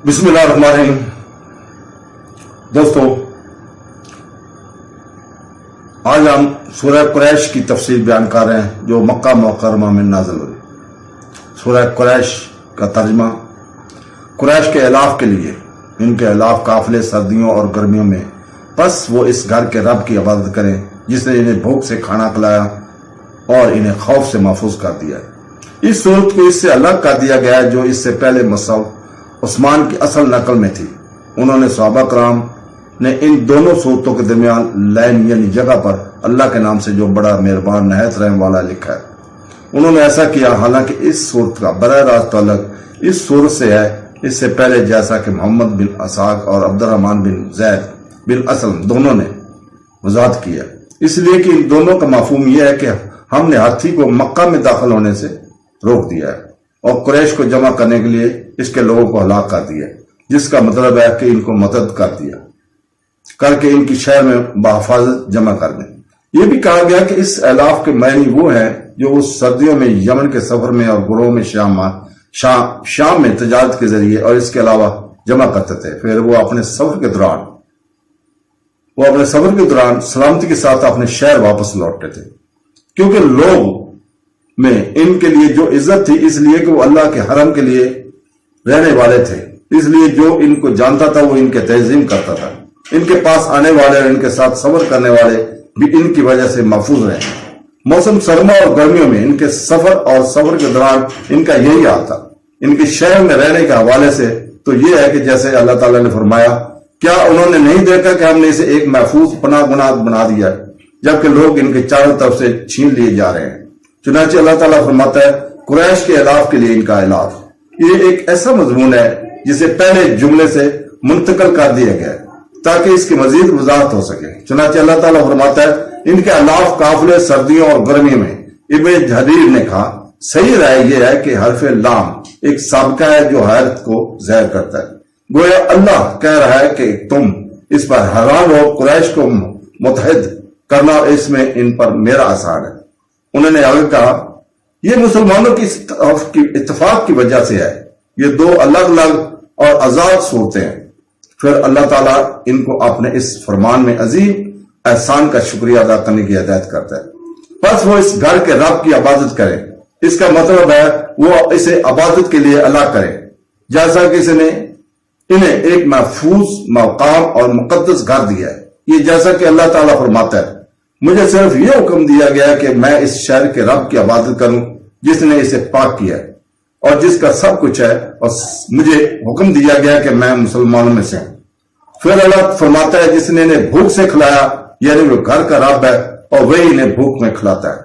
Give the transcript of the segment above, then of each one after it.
बिस्मिल्लाहिर्रहमानिर्रहीम। दोस्तों, आज हम सूरह कुरैश की तफसीर बयान कर रहे हैं जो मक्का मुकर्रमा में नाज़िल हुई। सूरह कुरैश का तर्जमा, कुरैश के इलाफ के लिए, इनके इलाफ काफिले सर्दियों और गर्मियों में, बस वो इस घर के रब की इबादत करें जिसने इन्हें भूख से खाना खिलाया और इन्हें खौफ से महफूज कर दिया। इस सूरत को इससे अलग कर दिया गया जो इससे पहले मुसअब उस्मान की असल नकल में थी। उन्होंने सहाबा कराम ने इन दोनों सूरतों के दरमियान लाइन यानी जगह पर अल्लाह के नाम से जो बड़ा मेहरबान नहायत रहम वाला लिखा है। उन्होंने ऐसा किया हालांकि इस सूरत का बराह रास्त ताल्लुक इस सूरत से है। इससे पहले जैसा कि मोहम्मद बिन असाक और अब्दुर्रहमान बिन जैद बिन असलम दोनों ने वजाहत किया, इसलिए कि इन दोनों का मफहूम यह है कि हमने हाथी को मक्का में दाखिल होने से रोक दिया है और कुरैश को जमा करने के लिए इसके लोगों को हलाक कर दिया, जिसका मतलब है कि इनको मदद कर दिया करके इनकी शहर में बहफाजत जमा कर दें। यह भी कहा गया कि इस इलाफ के मायने वो हैं जो उस सर्दियों में यमन के सफर में और गुरों में शाम में तजारत के जरिए और इसके अलावा जमा करते थे। फिर वो अपने सफर के दौरान सलामती के साथ अपने शहर वापस लौटते थे, क्योंकि लोग में इनके लिए जो इज्जत थी, इसलिए कि वो अल्लाह के हरम के लिए रहने वाले थे, इसलिए जो इनको जानता था वो इनके तहजीम करता था। इनके पास आने वाले और इनके साथ सफर करने वाले भी इनकी वजह से महफूज रहे। मौसम सरमा और गर्मियों में इनके सफर और सफर के दौरान इनका यही हाल था। इनके शहर में रहने के हवाले से तो ये है कि जैसे अल्लाह ताला ने फरमाया, क्या उन्होंने नहीं देखा कि हमने इसे एक महफूज पनाह बना दिया, जबकि लोग इनके चारों तरफ से छीन लिए जा रहे हैं। चुनांचे अल्लाह ताला फरमाता है, कुरैश के इलाफ के लिए इनका इलाफ, ये एक ऐसा मजमून है जिसे पहले जुमले से मुंतकल कर दिया गया ताकि इसकी मजीद वजाहत हो सके। चुनांचे अल्लाह ताला फरमाता है, इनके अलाफ काफिले सर्दियों और गर्मी में। इब्न जरीर ने कहा, सही राय यह है कि हरफ लाम एक साबका है जो हैरत को ज़ाहिर करता है। गोया अल्लाह कह रहा है कि तुम इस पर हैरान हो, कुरैश को मुतहद करना इसमें इन पर मेरा आसान है। उन्होंने आगे कहा, यह मुसलमानों की इत्तेफाक की वजह से है। ये दो अलग अलग और आजाद सूरतें हैं। फिर अल्लाह ताला इनको अपने इस फरमान में अजीम एहसान का शुक्रिया अदा करने की हिदायत करता है। बस वो इस घर के रब की इबादत करें, इसका मतलब है वो इसे इबादत के लिए अल्लाह करें, जैसा कि इसने इन्हें एक महफूज मकाम और मुकद्दस घर दिया है। ये जैसा कि अल्लाह ताला फरमाता है, मुझे सिर्फ यह हुक्म दिया गया कि मैं इस शहर के रब की इबादत करूं जिसने इसे पाक किया है और जिसका सब कुछ है, और मुझे हुक्म दिया गया कि मैं मुसलमानों में से हूं। फिर अल्लाह फरमाता है, जिसने इन्हें भूख से खिलाया, यानी वो घर का रब है और वही इन्हें भूख में खिलाता है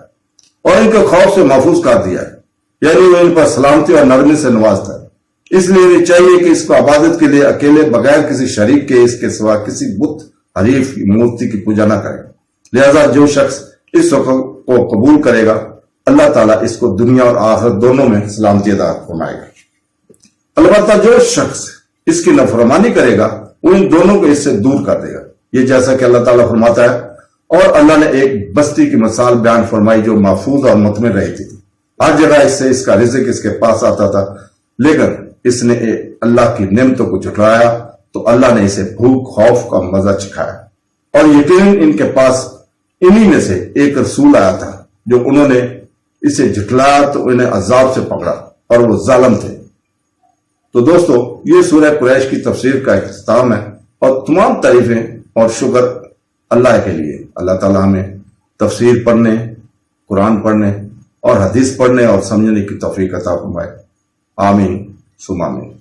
और इनको खौफ से महफूज कर दिया है, यानी वो इन पर सलामती और नरमी से नवाजता है। इसलिए इन्हें चाहिए कि इसको इबादत के लिए अकेले बगैर किसी शरीक के इसके सिवा किसी बुत हरीफ मूर्ति की पूजा न करें। लिहाजा जो शख्स इस हुक्म को कबूल करेगा, अल्लाह ताला इसको दुनिया और आखिरत दोनों में सलामती अता फरमाएगा। अलबत्ता जो शख्स इसकी नफरमानी करेगा वो इन दोनों को इससे दूर कर देगा। ये जैसा कि अल्लाह ताला फरमाता है, और अल्लाह ने एक बस्ती की मिसाल बयान फरमाई जो महफूज और मुतमिन रहती थी। हर जगह इससे इसका रिज़्क इसके पास आता था, लेकिन इसने अल्लाह की नेमतों को झुठलाया तो अल्लाह ने इसे भूख खौफ का मजा चखाया। और यकीन इनके पास इन्हीं में से एक रसूल आया था, जो उन्होंने इसे झुठलाया तो इन्हें अजाब से पकड़ा और वो जालिम थे। तो दोस्तों, ये सूरह कुरैश की तफसीर का इख्तिताम है और तमाम तारीफें और शुक्र अल्लाह के लिए। अल्लाह ताला हमें तफसीर पढ़ने, कुरान पढ़ने और हदीस पढ़ने और समझने की तौफीक अता फरमाए। आमीन सुमा आमीन।